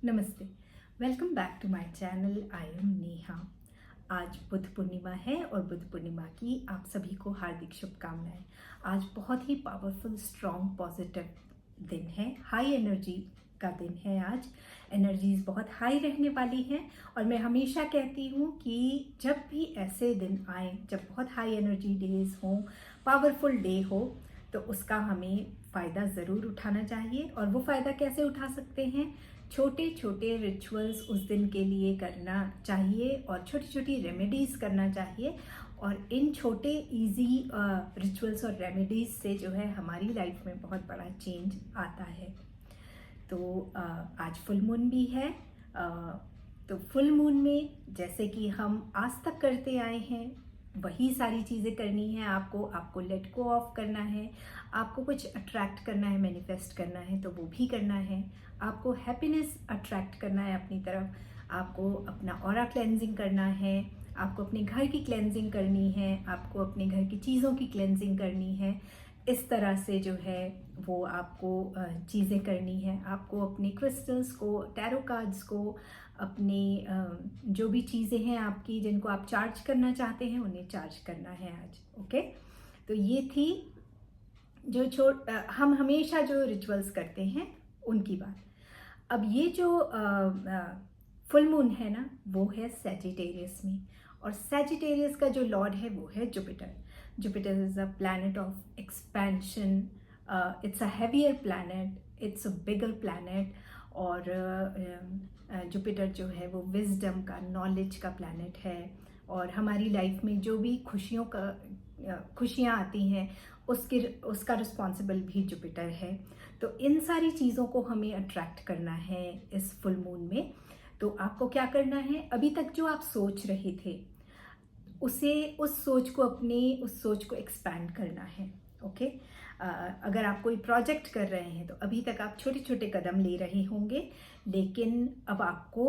नमस्ते। Welcome back to my channel. I am Neha. आज बुद्ध पूर्णिमा है और बुद्ध पूर्णिमा की आप सभी को हार्दिक शुभकामनाएं। आज बहुत ही पावरफुल, स्ट्रॉन्ग, पॉजिटिव दिन है। हाई एनर्जी का दिन है। आज एनर्जीज बहुत हाई रहने वाली हैं और मैं हमेशा कहती हूँ कि जब भी ऐसे दिन आए, जब बहुत हाई एनर्जी डेज हों, पावरफुल डे हो, तो उसका हमें फ़ायदा ज़रूर उठाना चाहिए। और वो फ़ायदा कैसे उठा सकते हैं? छोटे छोटे रिचुअल्स उस दिन के लिए करना चाहिए और छोटी छोटी रेमेडीज़ करना चाहिए। और इन छोटे इजी रिचुअल्स और रेमेडीज़ से जो है हमारी लाइफ में बहुत बड़ा चेंज आता है। तो आज फुल मून भी है। तो फुल मून में जैसे कि हम आज तक करते आए हैं वही सारी चीज़ें करनी है। आपको लेट गो ऑफ करना है। आपको कुछ अट्रैक्ट करना है, मैनिफेस्ट करना है, तो वो भी करना है। आपको हैप्पीनेस अट्रैक्ट करना है अपनी तरफ। आपको अपना ऑरा क्लेंजिंग करना है। आपको अपने घर की क्लेंजिंग करनी है। आपको अपने घर की चीज़ों की क्लेंजिंग करनी है। इस तरह से जो है वो आपको चीज़ें करनी है। आपको अपने क्रिस्टल्स को, टैरो कार्ड्स को, अपने जो भी चीज़ें हैं आपकी जिनको आप चार्ज करना चाहते हैं उन्हें चार्ज करना है आज। ओके, तो ये थी जो हम हमेशा जो रिचुअल्स करते हैं उनकी बात। अब ये जो फुल मून है ना, वो है सैजिटेरियस में। और सैजिटेरियस का जो लॉर्ड है वो है Jupiter. Jupiter is a planet of expansion. It's a heavier planet, it's a bigger planet. और जुपिटर जो है वो विजडम का, नॉलेज का प्लैनेट है। और हमारी लाइफ में जो भी खुशियाँ आती हैं उसका रिस्पॉन्सिबल भी जुपिटर है। तो इन सारी चीज़ों को हमें अट्रैक्ट करना है इस फुल मून में। तो आपको क्या करना है? अभी तक जो आप सोच रहे थे उस सोच को एक्सपैंड करना है। ओके, अगर आप कोई प्रोजेक्ट कर रहे हैं तो अभी तक आप छोटे छोटे कदम ले रहे होंगे, लेकिन अब आपको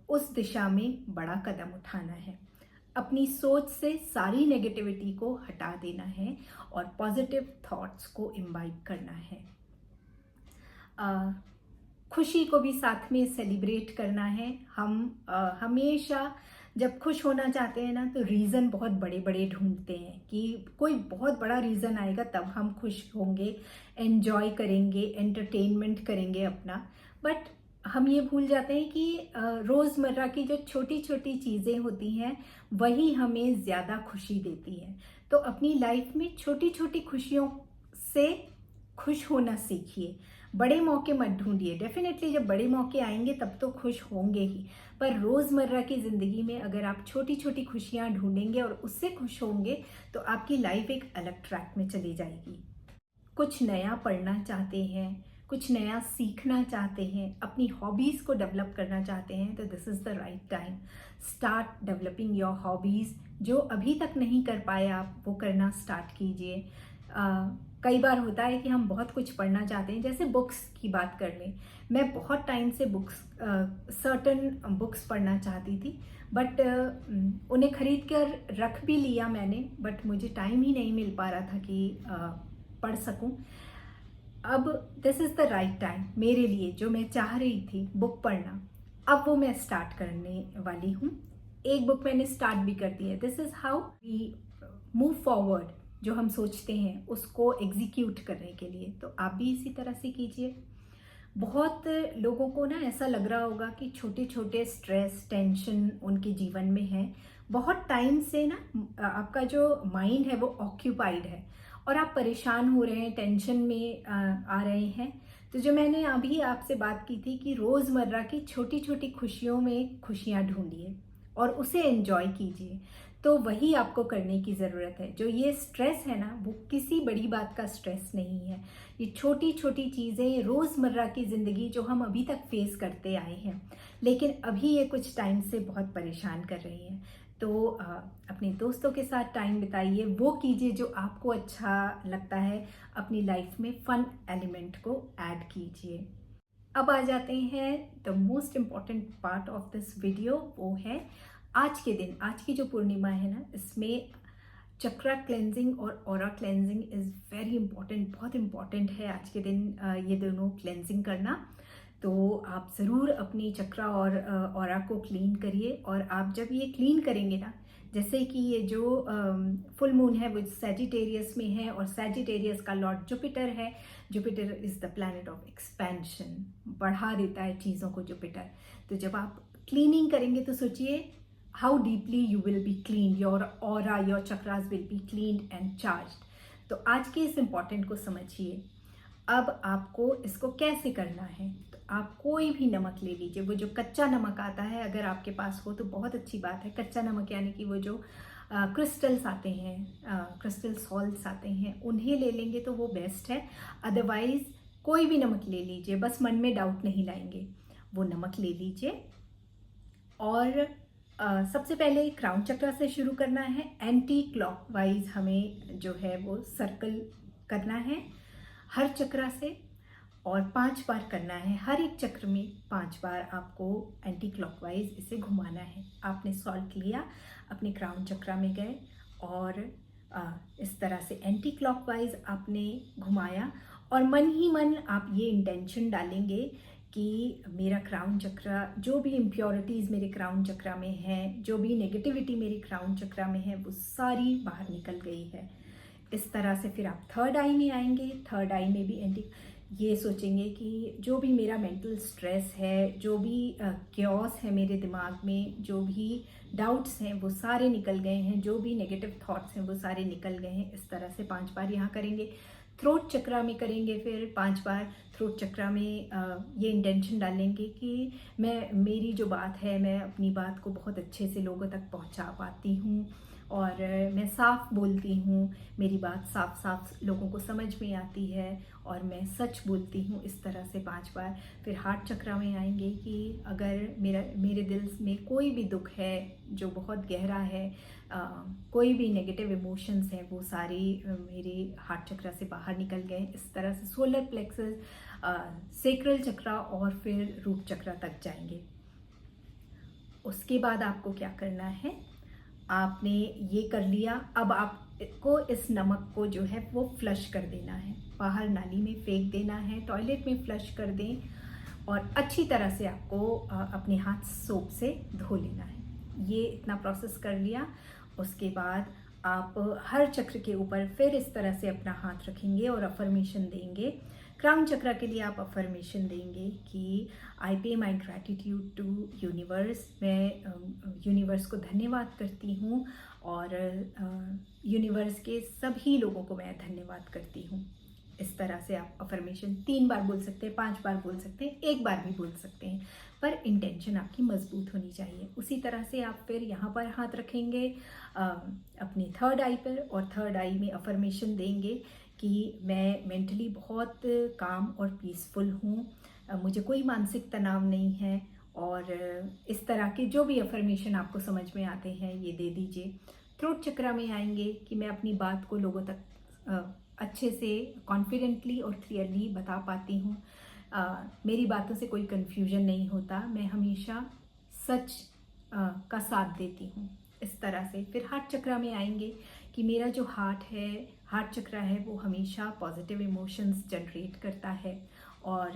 उस दिशा में बड़ा कदम उठाना है। अपनी सोच से सारी नेगेटिविटी को हटा देना है और पॉजिटिव थॉट्स को इम्बाइब करना है। खुशी को भी साथ में सेलिब्रेट करना है। हम हमेशा जब खुश होना चाहते हैं ना, तो रीज़न बहुत बड़े बड़े ढूंढते हैं कि कोई बहुत बड़ा रीज़न आएगा तब हम खुश होंगे, एंजॉय करेंगे, एंटरटेनमेंट करेंगे अपना। बट हम ये भूल जाते हैं कि रोज़मर्रा की जो छोटी छोटी चीज़ें होती हैं वही हमें ज़्यादा खुशी देती हैं। तो अपनी लाइफ में छोटी छोटी खुशियों से खुश होना सीखिए। बड़े मौके मत ढूंढिए। डेफिनेटली जब बड़े मौके आएंगे तब तो खुश होंगे ही, पर रोज़मर्रा की ज़िंदगी में अगर आप छोटी छोटी खुशियाँ ढूंढेंगे और उससे खुश होंगे तो आपकी लाइफ एक अलग ट्रैक में चली जाएगी। कुछ नया पढ़ना चाहते हैं, कुछ नया सीखना चाहते हैं, अपनी हॉबीज़ को डेवलप करना चाहते हैं, तो this is the right time. Start developing your hobbies. जो अभी तक नहीं कर पाए आप, वो करना स्टार्ट कीजिए। कई बार होता है कि हम बहुत कुछ पढ़ना चाहते हैं। जैसे बुक्स की बात कर लें, मैं बहुत टाइम से सर्टन बुक्स पढ़ना चाहती थी, बट उन्हें खरीद कर रख भी लिया मैंने, बट मुझे टाइम ही नहीं मिल पा रहा था कि पढ़ सकूं। अब this is the right time मेरे लिए, जो मैं चाह रही थी बुक पढ़ना, अब वो मैं स्टार्ट करने वाली हूँ। एक बुक मैंने स्टार्ट भी कर दी है। This is how we move forward. जो हम सोचते हैं उसको एग्जीक्यूट करने के लिए, तो आप भी इसी तरह से कीजिए। बहुत लोगों को ना ऐसा लग रहा होगा कि छोटे छोटे स्ट्रेस, टेंशन उनके जीवन में है। बहुत टाइम से ना आपका जो माइंड है वो ऑक्यूपाइड है और आप परेशान हो रहे हैं, टेंशन में आ रहे हैं। तो जो मैंने अभी आपसे बात की थी कि रोज़मर्रा की छोटी छोटी खुशियों में खुशियाँ ढूंढिए और उसे एंजॉय कीजिए, तो वही आपको करने की ज़रूरत है। जो ये स्ट्रेस है ना, वो किसी बड़ी बात का स्ट्रेस नहीं है। ये छोटी छोटी चीज़ें रोज़मर्रा की ज़िंदगी जो हम अभी तक फेस करते आए हैं, लेकिन अभी ये कुछ टाइम से बहुत परेशान कर रही हैं। तो अपने दोस्तों के साथ टाइम बिताइए, वो कीजिए जो आपको अच्छा लगता है। अपनी लाइफ में फन एलिमेंट को ऐड कीजिए। अब आ जाते हैं the most important part of this video, वो है आज के दिन। आज की जो पूर्णिमा है ना, इसमें चक्रा क्लेंजिंग और aura cleansing is very important, बहुत इंपॉर्टेंट है आज के दिन ये दोनों क्लेंजिंग करना। तो आप ज़रूर अपनी चक्रा और ऑरा को क्लीन करिए। और आप जब ये क्लीन करेंगे ना, जैसे कि ये जो फुल मून है वो सैजिटेरियस में है, और सैजिटेरियस का लॉर्ड जुपिटर है। Jupiter is the planet of expansion, बढ़ा देता है चीज़ों को जुपिटर। तो जब आप क्लीनिंग करेंगे तो सोचिए how deeply you will be clean, your aura, your chakras will be cleaned and charged. तो आज के इस इम्पॉर्टेंट को समझिए। अब आपको इसको कैसे करना है, तो आप कोई भी नमक ले लीजिए, वो जो कच्चा नमक आता है, अगर आपके पास हो तो बहुत अच्छी बात है। कच्चा नमक यानी कि वो जो क्रिस्टल्स आते हैं, क्रिस्टल सॉल्ट्स आते हैं, उन्हें ले लेंगे तो वो बेस्ट है। अदरवाइज़ कोई भी नमक ले लीजिए, बस मन में डाउट नहीं लाएंगे, वो नमक ले लीजिए। और सबसे पहले क्राउन चक्र से शुरू करना है। एंटी क्लॉकवाइज हमें जो है वो सर्कल करना है हर चक्र से, और 5 बार करना है। हर एक चक्र में 5 बार आपको एंटी क्लॉकवाइज इसे घुमाना है। आपने सॉल्ट लिया, अपने क्राउन चक्र में गए और इस तरह से एंटी क्लॉकवाइज आपने घुमाया, और मन ही मन आप ये इंटेंशन डालेंगे कि मेरा क्राउन चक्र, जो भी इम्प्योरिटीज़ मेरे क्राउन चक्र में हैं, जो भी नेगेटिविटी मेरे क्राउन चक्र में है, वो सारी बाहर निकल गई है। इस तरह से फिर आप थर्ड आई में आएंगे। थर्ड आई में भी ये सोचेंगे कि जो भी मेरा मेंटल स्ट्रेस है, जो भी क्योस है मेरे दिमाग में, जो भी डाउट्स हैं वो सारे निकल गए हैं, जो भी नेगेटिव थॉट्स हैं वो सारे निकल गए हैं। इस तरह से 5 बार यहाँ करेंगे। थ्रोट चक्र में करेंगे फिर 5 बार। थ्रोट चक्र में ये इंटेंशन डालेंगे कि मेरी जो बात है, मैं अपनी बात को बहुत अच्छे से लोगों तक पहुँचा पाती हूँ, और मैं साफ बोलती हूँ, मेरी बात साफ साफ लोगों को समझ में आती है, और मैं सच बोलती हूँ। इस तरह से 5 बार। फिर हार्ट चक्र में आएंगे कि अगर मेरे दिल में कोई भी दुख है जो बहुत गहरा है, कोई भी नेगेटिव इमोशंस हैं, वो सारी मेरे हार्ट चक्र से बाहर निकल गए। इस तरह से सोलर प्लेक्सस, सेक्रल चक्र और फिर रूट चक्र तक जाएंगे। उसके बाद आपको क्या करना है, आपने ये कर लिया। अब आपको इस नमक को जो है वो फ्लश कर देना है, बाहर नाली में फेंक देना है, टॉयलेट में फ्लश कर दें, और अच्छी तरह से आपको अपने हाथ सोप से धो लेना है। ये इतना प्रोसेस कर लिया। उसके बाद आप हर चक्र के ऊपर फिर इस तरह से अपना हाथ रखेंगे और अफर्मेशन देंगे। क्राउन चक्र के लिए आप अफर्मेशन देंगे कि आई पे माई ग्रैटिट्यूड टू यूनिवर्स, मैं यूनिवर्स को धन्यवाद करती हूँ, और यूनिवर्स के सभी लोगों को मैं धन्यवाद करती हूँ। इस तरह से आप अफर्मेशन 3 बार बोल सकते हैं, 5 बार बोल सकते हैं, 1 बार भी बोल सकते हैं, पर इंटेंशन आपकी मजबूत होनी चाहिए। उसी तरह से आप फिर यहाँ पर हाथ रखेंगे अपनी थर्ड आई पर, और थर्ड आई में अफर्मेशन देंगे कि मैं मेंटली बहुत काम और पीसफुल हूँ, मुझे कोई मानसिक तनाव नहीं है, और इस तरह के जो भी अफर्मेशन आपको समझ में आते हैं ये दे दीजिए। थ्रोट चक्र में आएंगे कि मैं अपनी बात को लोगों तक अच्छे से कॉन्फिडेंटली और क्लियरली बता पाती हूँ, मेरी बातों से कोई कन्फ्यूजन नहीं होता, मैं हमेशा सच का साथ देती हूँ। इस तरह से फिर हार्ट चक्र में आएंगे कि मेरा जो हार्ट चक्र है वो हमेशा पॉजिटिव इमोशंस जनरेट करता है, और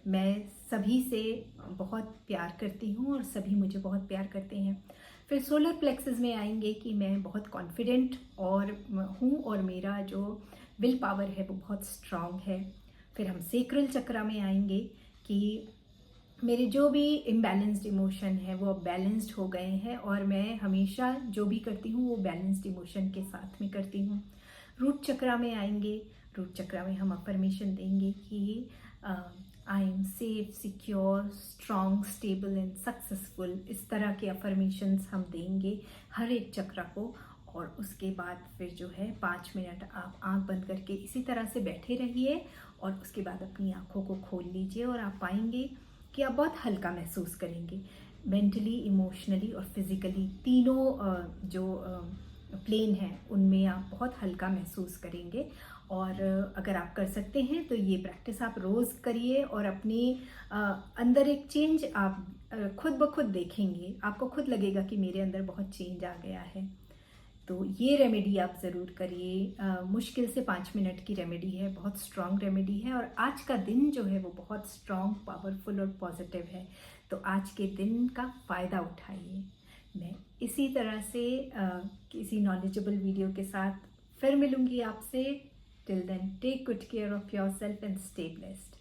मैं सभी से बहुत प्यार करती हूँ और सभी मुझे बहुत प्यार करते हैं। फिर सोलर प्लेक्सेस में आएंगे कि मैं बहुत कॉन्फिडेंट हूँ, और मेरा जो विल पावर है वो बहुत स्ट्रांग है। फिर हम सेक्रल चक्र में आएंगे कि मेरे जो भी इम्बैलेंस्ड इमोशन है वो अब बैलेंस्ड हो गए हैं, और मैं हमेशा जो भी करती हूँ वो बैलेंस्ड इमोशन के साथ में करती हूँ। रूट चक्र में आएंगे। रूट चक्र में हम अफर्मेशन देंगे कि I am safe, secure, strong, stable and successful. इस तरह के अफर्मेशंस हम देंगे हर एक चक्र को। और उसके बाद फिर जो है 5 मिनट आप आंख बंद करके इसी तरह से बैठे रहिए, और उसके बाद अपनी आंखों को खोल लीजिए, और आप पाएंगे कि आप बहुत हल्का महसूस करेंगे। मेंटली, इमोशनली और फिज़िकली तीनों जो प्लेन हैं उनमें आप बहुत हल्का महसूस करेंगे। और अगर आप कर सकते हैं तो ये प्रैक्टिस आप रोज़ करिए, और अपने अंदर एक चेंज आप खुद ब खुद देखेंगे, आपको खुद लगेगा कि मेरे अंदर बहुत चेंज आ गया है। तो ये रेमेडी आप ज़रूर करिए। मुश्किल से 5 मिनट की रेमेडी है, बहुत स्ट्रॉन्ग रेमेडी है, और आज का दिन जो है वो बहुत स्ट्रॉन्ग, पावरफुल और पॉजिटिव है। तो आज के दिन का फ़ायदा उठाइए। मैं इसी तरह से किसी नॉलेजेबल वीडियो के साथ फिर मिलूँगी आपसे। Till then take good care of yourself and stay blessed.